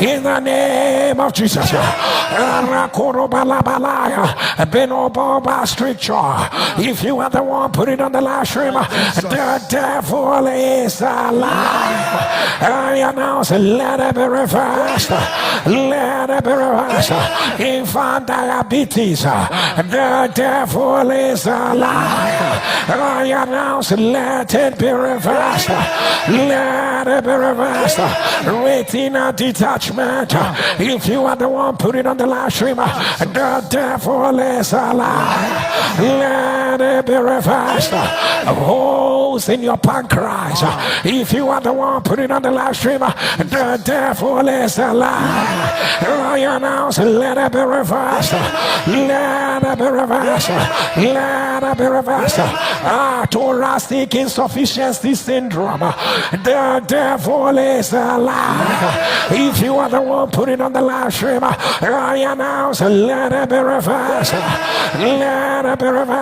in the name of Jesus. Scripture. If you are the one, put it on the live stream. The devil is alive. I announce, let it be reversed. Let it be reversed. Infant diabetes. The devil is alive. I announce, let it be reversed. Let it be reversed. Retina detachment. If you are the one, put it on the live stream. The devil is alive. Let it be reversed. Holes in your pancreas. If you are the one, put it on the live stream. The devil is alive. I announce, let it be reversed. Let it be reversed. Let it be reversed. Thoracic insufficiency syndrome. The devil is alive. If you are the one, put it on the live stream. I announce, let it be reversed. Let it be reversed.